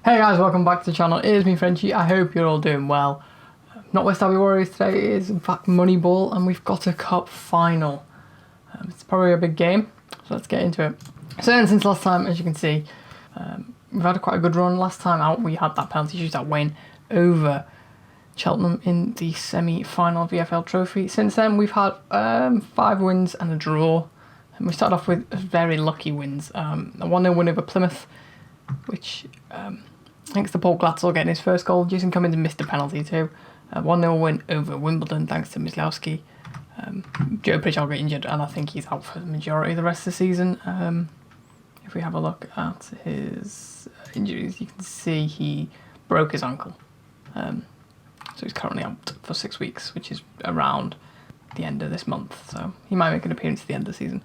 Hey guys, welcome back to the channel. It is me, Frenchie. I hope you're all doing well. Not West Derby Warriors today, it is in fact Moneyball, and we've got a cup final. It's probably a big game, so let's get into it. So since last time, as you can see, we've had quite a good run. Last time out we had that penalty shootout win over Cheltenham in the semi-final of the FL Trophy. Since then we've had 5 wins and a draw. And we started off with very lucky wins. A 1-0 win over Plymouth, which thanks to Paul Glatzel getting his first goal. Jason Cummings missed a penalty too. 1-0 win over Wimbledon thanks to Myslowski. Joe Pritchard got injured and I think he's out for the majority of the rest of the season. If we have a look at his injuries, you can see he broke his ankle. So he's currently out for 6 weeks, which is around the end of this month. So he might make an appearance at the end of the season.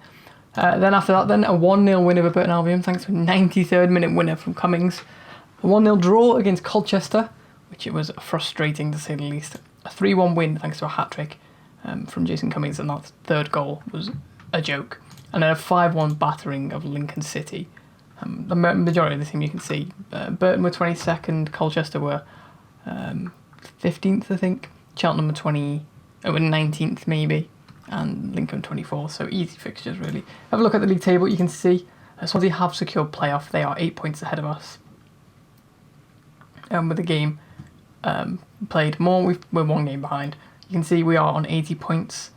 Then after that, a 1-0 win over Burton Albion thanks to a 93rd minute winner from Cummings. A 1-0 draw against Colchester, which it was frustrating to say the least. A 3-1 win thanks to a hat-trick from Jason Cummings, and that third goal was a joke. And then a 5-1 battering of Lincoln City. The majority of the team you can see. Burton were 22nd, Colchester were 15th, I think. Cheltenham were 19th maybe, and Lincoln 24th, so easy fixtures really. Have a look at the league table, you can see Swansea have secured playoff. They are 8 points ahead of us. With the game played more, we're 1 game behind. You can see we are on 80 points,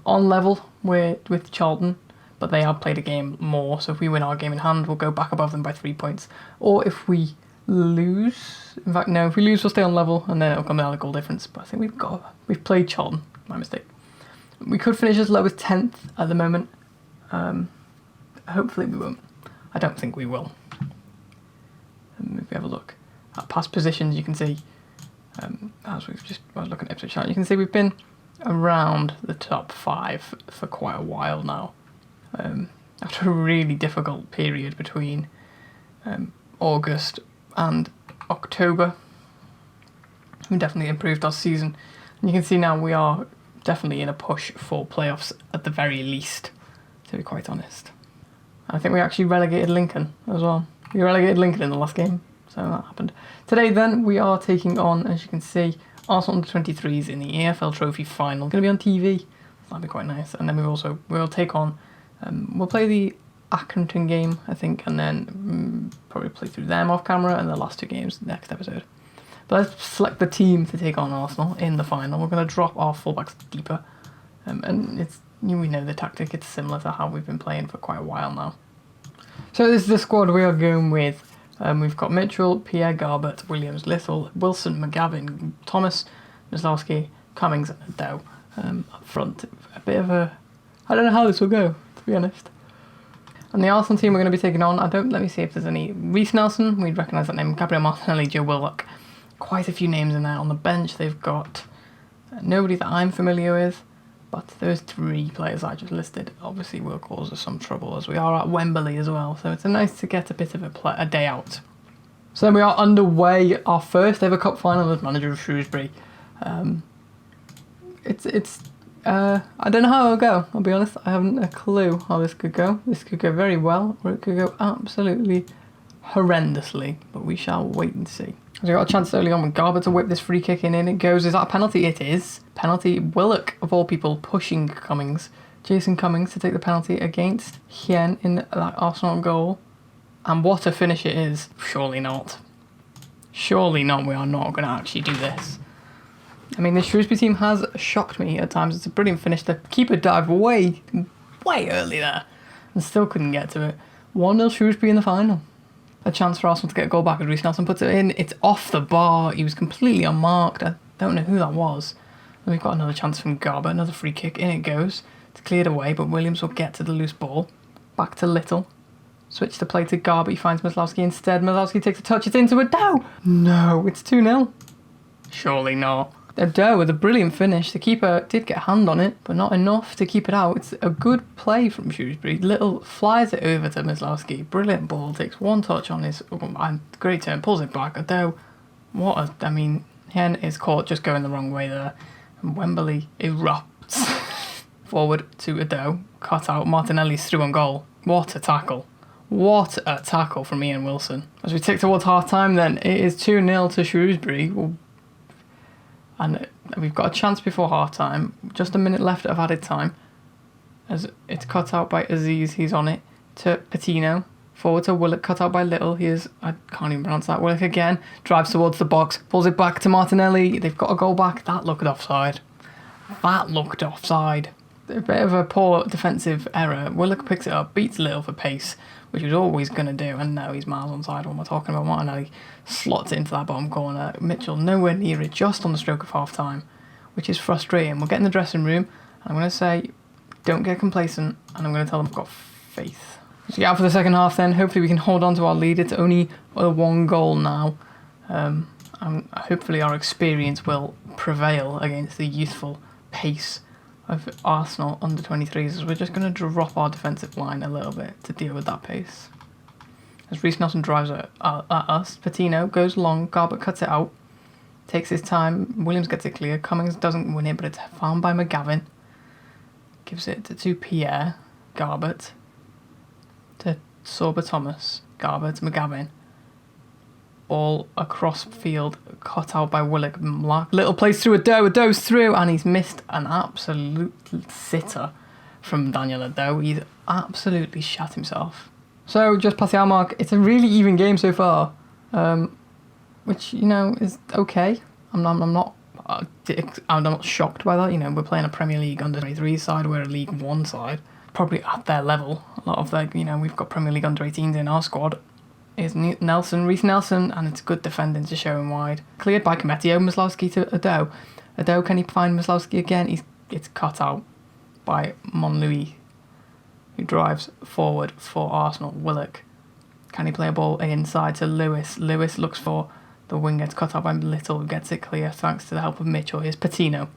on level with Charlton, but they have played a game more, so if we win our game in hand, we'll go back above them by 3 points. Or if we lose, in fact no, if we lose we'll stay on level, and then it'll come down to goal difference, but I think we've played Charlton, my mistake. We could finish as low as 10th at the moment. Hopefully we won't. I don't think we will. If we have a look at past positions, you can see, as we've just looking at Ipswich Town, you can see we've been around the top 5 for quite a while now. After a really difficult period between August and October, we definitely improved our season. And you can see now we are definitely in a push for playoffs at the very least, to be quite honest. I think we actually relegated Lincoln as well. We relegated Lincoln in the last game, so that happened. Today then, we are taking on, as you can see, Arsenal under-23s in the EFL Trophy final. Going to be on TV, that'll be quite nice. And then we'll take on, we'll play the Accrington game, I think, and then probably play through them off camera, and the last 2 games next episode. But let's select the team to take on Arsenal in the final. We're going to drop our fullbacks deeper, and we know the tactic. It's similar to how we've been playing for quite a while now. So this is the squad we are going with. We've got Mitchell, Pierre, Garbett, Williams, Little, Wilson, McGavin, Thomas, Myslowski, Cummings, and Dow up front. A bit of a, I don't know how this will go, to be honest. And the Arsenal team we're going to be taking on, let me see if there's any. Reece Nelson, we'd recognise that name. Gabriel Martinelli, Joe Willock. Quite a few names in there. On the bench they've got nobody that I'm familiar with, but those 3 players I just listed obviously will cause us some trouble, as we are at Wembley as well, so it's nice to get a bit of a day out. So then we are underway, our first ever cup final as manager of Shrewsbury. I don't know how it'll go, I'll be honest. I haven't a clue how this could go. This could go very well, or it could go absolutely horrendously, but we shall wait and see. So we got a chance early on with Garber to whip this free kick in it goes. Is that a penalty? It is. Penalty. Willock, of all people, pushing Cummings. Jason Cummings to take the penalty against Hien in that Arsenal goal. And what a finish it is. Surely not. Surely not. We are not going to actually do this. I mean, this Shrewsbury team has shocked me at times. It's a brilliant finish. The keeper dived way early there and still couldn't get to it. 1-0 Shrewsbury in the final. A chance for Arsenal to get a goal back as Reece Nelson puts it in. It's off the bar. He was completely unmarked. I don't know who that was. And we've got another chance from Garber. Another free kick. In it goes. It's cleared away, but Williams will get to the loose ball. Back to Little. Switch the play to Garber. He finds Myslowski instead. Myslowski takes a touch. It's into a Dow. No, it's 2-0. Surely not. Dow with a brilliant finish. The keeper did get a hand on it, but not enough to keep it out. It's a good play from Shrewsbury. Little flies it over to Myslowski. Brilliant ball. Takes 1 touch on his great turn. Pulls it back. Dow, Hen is caught just going the wrong way there. And Wembley erupts forward to Dow. Cut out. Martinelli's through on goal. What a tackle. What a tackle from Ian Wilson. As we tick towards half-time then, it is 2-0 to Shrewsbury. And we've got a chance before half-time. Just a minute left of added time. As it's cut out by Aziz, he's on it. To Patino. Forward to Willock, cut out by Little. I can't even pronounce that. Willock again. Drives towards the box. Pulls it back to Martinelli. They've got a goal back. That looked offside. A bit of a poor defensive error. Willock picks it up, beats Little for pace, which he was always going to do, and now he's miles onside when we're talking about Martinelli. Slots it into that bottom corner. Mitchell nowhere near it, just on the stroke of half-time, which is frustrating. We'll get in the dressing room, and I'm going to say, don't get complacent, and I'm going to tell them I've got faith. So get out for the second half then. Hopefully we can hold on to our lead. It's only a 1 goal now. And hopefully our experience will prevail against the youthful pace of Arsenal under 23s, as we're just going to drop our defensive line a little bit to deal with that pace. As Reece Nelson drives at us, Patino goes long, Garbett cuts it out, takes his time, Williams gets it clear, Cummings doesn't win it, but it's found by McGavin, gives it to Pierre, Garbett, to Sorba Thomas, Garbett, McGavin, ball across field, cut out by Willock. Little plays through Ado's through, and he's missed an absolute sitter from Daniel Ado. He's absolutely shat himself. So just past the hour mark, it's a really even game so far, which, you know, is okay. I'm not shocked by that. You know, we're playing a Premier League under 23 side, we're a League One side, probably at their level. A lot of we've got Premier League under 18s in our squad. Is Reece Nelson, and it's good defending to show him wide. Cleared by Kometio, Maslowski to Ado. Ado, can he find Maslowski again? It's cut out by Monlouis, who drives forward for Arsenal. Willock, can he play a ball inside to Lewis? Lewis looks for the winger. It's cut out by Little, who gets it clear thanks to the help of Mitchell. Here's Patino.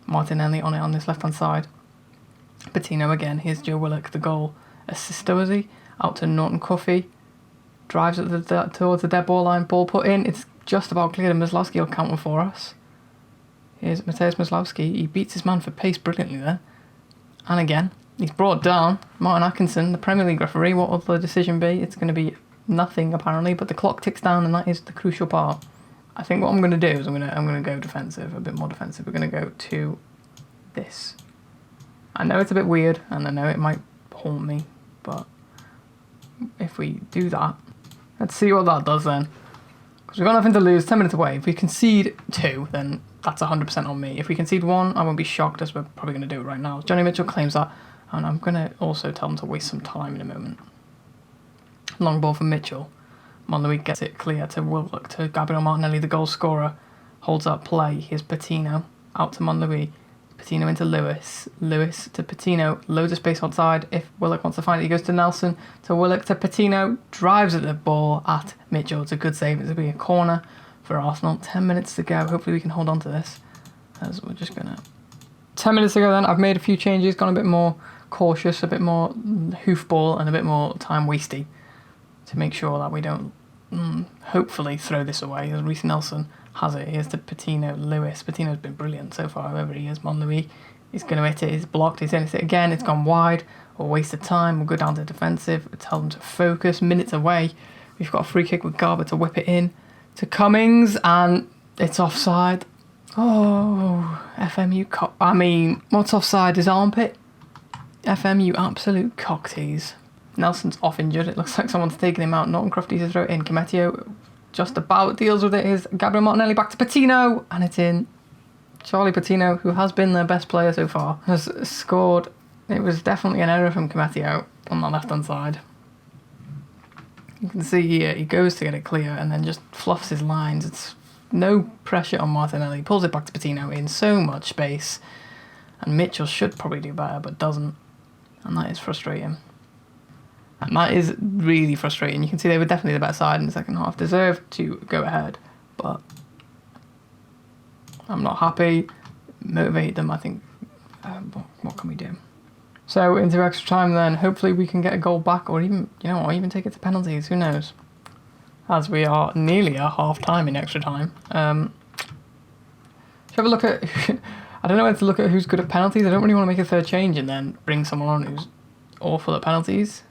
Martinelli on it on this left-hand side. Patino again. Here's Joe Willock, the goal assister, was he? Out to Norton Cuffy. Drives towards the dead ball line, ball put in, it's just about cleared, and Maslowski will counter for us. Here's Mateusz Maslowski, he beats his man for pace brilliantly there. And again, he's brought down. Martin Atkinson, the Premier League referee, what will the decision be? It's going to be nothing apparently, but the clock ticks down, and that is the crucial part. I think what I'm going to do is I'm going to go defensive, a bit more defensive. We're going to go to this. I know it's a bit weird, and I know it might haunt me, but if we do that, let's see what that does then. Because we've got nothing to lose, 10 minutes away. If we concede 2, then that's 100% on me. If we concede 1, I won't be shocked, as we're probably going to do it right now. Johnny Mitchell claims that, and I'm going to also tell him to waste some time in a moment. Long ball from Mitchell. Monlouis gets it clear to Willock, to Gabriel Martinelli, the goal scorer. Holds up play. Here's Patino. Out to Monlouis. Patino into Lewis. Lewis to Patino. Loads of space outside. If Willock wants to find it, he goes to Nelson. To Willock to Patino. Drives at the ball at Mitchell. It's a good save. It's going to be a corner for Arsenal. 10 minutes to go. Hopefully we can hold on to this. As we're just going to... 10 minutes to go then. I've made a few changes. Gone a bit more cautious. A bit more hoofball. And a bit more time wasty. To make sure that we don't hopefully throw this away. As Reece Nelson has it. Here's to Patino. Lewis. Patino's been brilliant so far, whoever he is. Monlouis. He's going to hit it. He's blocked. He's going to hit it again. It's gone wide. Or wasted time. We'll go down to defensive. We'll tell them to focus. Minutes away. We've got a free kick with Garber to whip it in to Cummings. And it's offside. Oh, FMU what's offside? His armpit? FMU absolute cock tease. Nelson's off injured. It looks like someone's taking him out. Norton Crofty to throw it in. Kometio just about deals with it. Is Gabriel Martinelli back to Patino, and it's in. Charlie Patino, who has been their best player so far, has scored. It was definitely an error from Kometio on the left-hand side. You can see here, he goes to get it clear and then just fluffs his lines. It's no pressure on Martinelli. Pulls it back to Patino in so much space. And Mitchell should probably do better, but doesn't. And that is frustrating. And that is really frustrating. You can see they were definitely the better side in the second half. Deserved to go ahead, but I'm not happy. Motivate them, I think. What can we do? So into extra time then. Hopefully we can get a goal back, or even, or even take it to penalties. Who knows? As we are nearly at half time in extra time. Should have a look at... I don't know whether to look at who's good at penalties. I don't really want to make a third change and then bring someone on who's awful at penalties.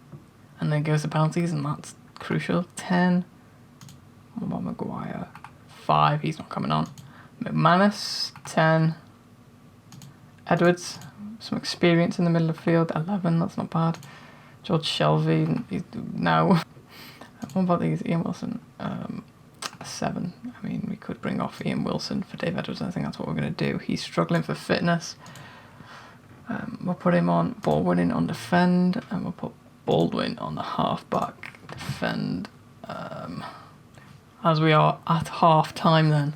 and then goes to penalties, and that's crucial. 10. What about Maguire? 5. He's not coming on. McManus. 10. Edwards. Some experience in the middle of the field. 11. That's not bad. George Shelvey. No. What about these? Ian Wilson. 7. I mean, we could bring off Ian Wilson for Dave Edwards. I think that's what we're going to do. He's struggling for fitness. We'll put him on Baldwin in on defend, and we'll put Baldwin on the half-back defend. As we are at half-time then.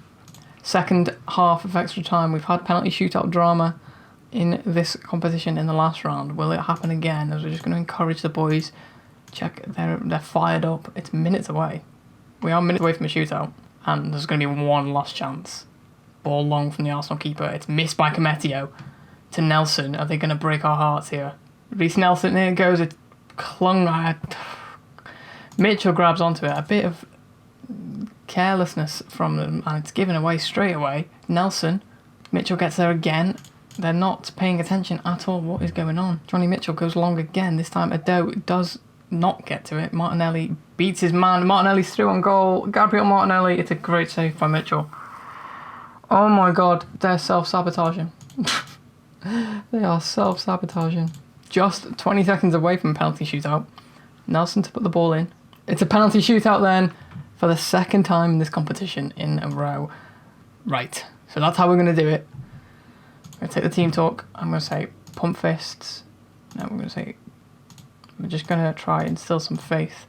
Second half of extra time. We've had penalty shootout drama in this competition in the last round. Will it happen again? As we're just going to encourage the boys. Check, they're fired up. It's minutes away. We are minutes away from a shootout, and there's going to be one last chance. Ball long from the Arsenal keeper. It's missed by Cometio to Nelson. Are they going to break our hearts here? Reece Nelson, there it goes. It's clung. Mitchell grabs onto it. A bit of carelessness from them, and it's given away straight away. Nelson, Mitchell gets there again. They're not paying attention at all. What is going on? Johnny Mitchell goes long again. This time Ado does not get to it. Martinelli beats his man. Martinelli's through on goal. Gabriel Martinelli. It's a great save by Mitchell. Oh my god, they're self-sabotaging. They are self-sabotaging. Just 20 seconds away from penalty shootout. Nelson to put the ball in. It's a penalty shootout then for the second time in this competition in a row. Right, so that's how we're going to do it. I'm going to take the team talk. I'm going to say pump fists. No, we're going to say... We're just going to try and instill some faith.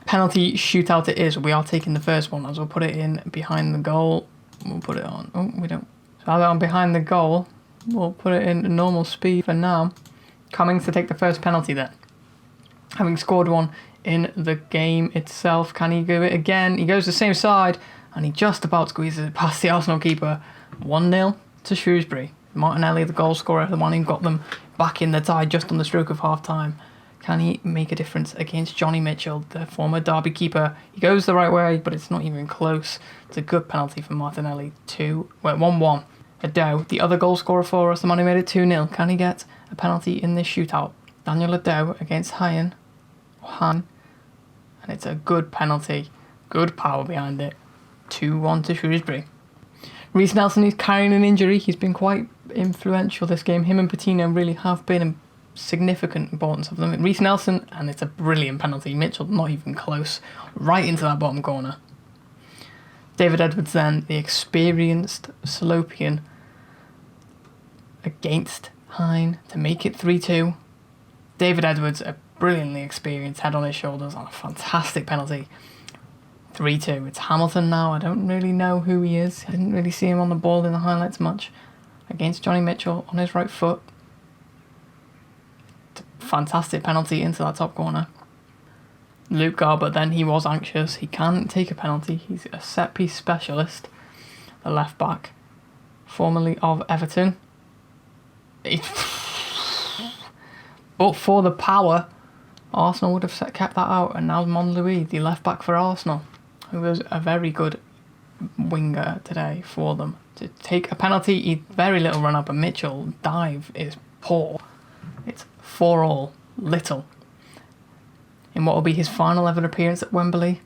Penalty shootout it is. We are taking the first one, as we'll put it in behind the goal. We'll put it on. Oh, we don't. So as on behind the goal, we'll put it in normal speed for now. Cummings to take the first penalty then. Having scored one in the game itself, can he do it again? He goes the same side, and he just about squeezes it past the Arsenal keeper. 1-0 to Shrewsbury. Martinelli, the goal scorer, the one who got them back in the tie just on the stroke of half-time. Can he make a difference against Johnny Mitchell, the former Derby keeper? He goes the right way, but it's not even close. It's a good penalty for Martinelli. 1-1. Ado, the other goal scorer for us, the man who made it 2-0. Can he get a penalty in this shootout? Daniel Ado against Han. And it's a good penalty. Good power behind it. 2-1 to Shrewsbury. Reece Nelson is carrying an injury. He's been quite influential this game. Him and Patino really have been significant importance of them. Reece Nelson, and it's a brilliant penalty. Mitchell not even close. Right into that bottom corner. David Edwards then, the experienced Salopian, against Hine to make it 3-2. David Edwards, a brilliantly experienced head on his shoulders on a fantastic penalty. 3-2. It's Hamilton now. I don't really know who he is. I didn't really see him on the ball in the highlights much. Against Johnny Mitchell on his right foot. It's a fantastic penalty into that top corner. Luke Garbutt then, he was anxious. He can take a penalty. He's a set piece specialist. The left back, formerly of Everton. But for the power, Arsenal would have kept that out. And now Monlouis, the left back for Arsenal, who was a very good winger today for them. To take a penalty, he very little run up, and Mitchell dive is poor. It's 4-4, little. In what will be his final ever appearance at Wembley,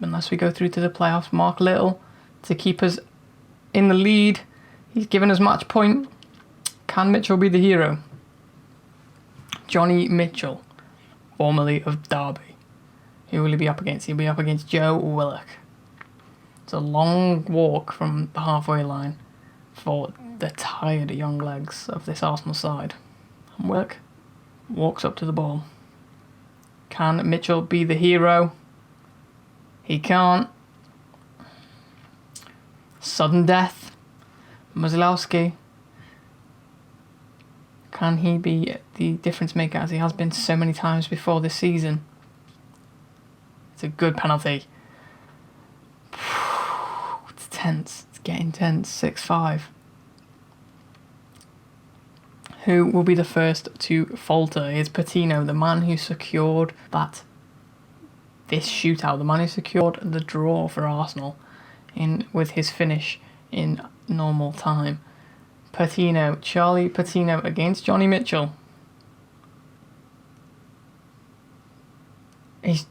unless we go through to the playoffs. Mark Little to keep us in the lead. He's given us match point. Can Mitchell be the hero? Johnny Mitchell, formerly of Derby. Who will he be up against? He'll be up against Joe Willock. It's a long walk from the halfway line for the tired young legs of this Arsenal side. And Willock walks up to the ball. Can Mitchell be the hero? He can't. Sudden death. Musilowski. Can he be the difference maker as he has been so many times before this season? It's a good penalty. It's tense. It's getting tense. 6-5. Who will be the first to falter? Is Patino, the man who secured this shootout, the man who secured the draw for Arsenal with his finish in normal time. Patino, Charlie Patino against Johnny Mitchell.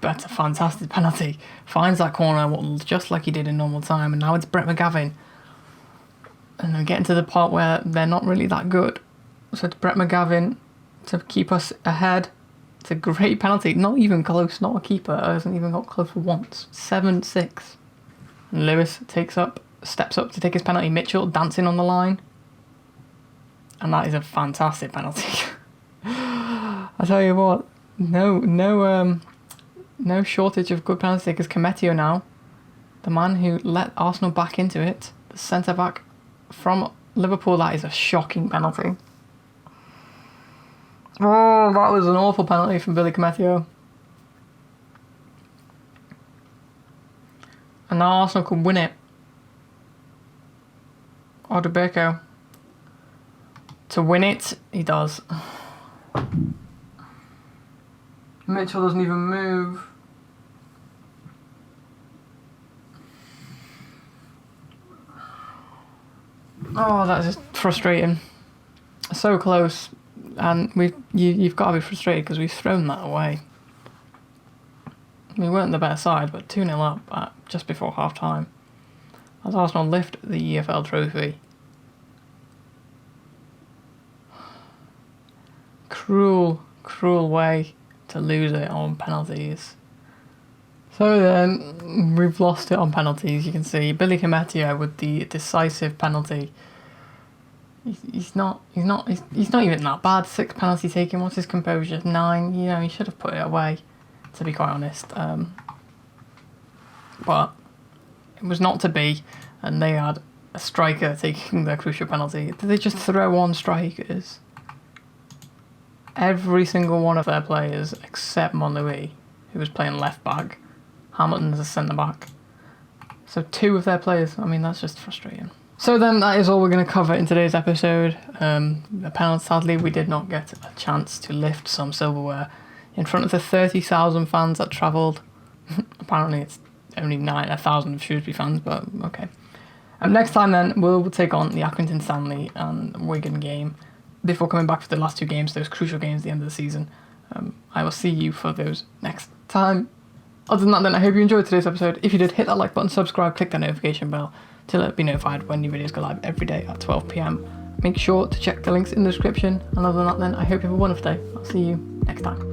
That's a fantastic penalty. Finds that corner just like he did in normal time, and now it's Brett McGavin. And they're getting to the part where they're not really that good. So it's Brett McGavin to keep us ahead. It's a great penalty. Not even close, not a keeper. Hasn't even got close for once. 7-6. And Lewis steps up to take his penalty. Mitchell dancing on the line. And that is a fantastic penalty. I tell you what, no shortage of good penalty takers. Cometio now, the man who let Arsenal back into it, the centre back from Liverpool. That is a shocking penalty. Oh, that was an awful penalty from Billy Cometio. And now Arsenal can win it. Odeberko. To win it, he does. Mitchell doesn't even move. Oh, that's just frustrating. So close, and you've got to be frustrated because we've thrown that away. We weren't the better side, but 2-0 up at just before half time. As Arsenal lift the EFL trophy. Cruel way to lose it on penalties. So then, we've lost it on penalties. You can see Billy Cometio with the decisive penalty. He's not even that bad. 6 penalty taken. What's his composure? 9. You know, he should have put it away, to be quite honest. But it was not to be, and they had a striker taking the crucial penalty. Did they just throw on strikers? Every single one of their players, except Monlouis, who was playing left back. Hamilton's a centre back. So 2 of their players. I mean, that's just frustrating. So then, that is all we're going to cover in today's episode. The penalty, sadly, we did not get a chance to lift some silverware in front of the 30,000 fans that travelled. Apparently, it's only 1,000 of Shrewsbury fans, but okay. Next time, then, we'll take on the Accrington Stanley and Wigan game before coming back for the last 2 games, those crucial games at the end of the season. I will see you for those next time. Other than that, then, I hope you enjoyed today's episode. If you did, hit that like button, subscribe, click that notification bell to be notified when new videos go live every day at 12 PM. Make sure to check the links in the description. And other than that, then, I hope you have a wonderful day. I'll see you next time.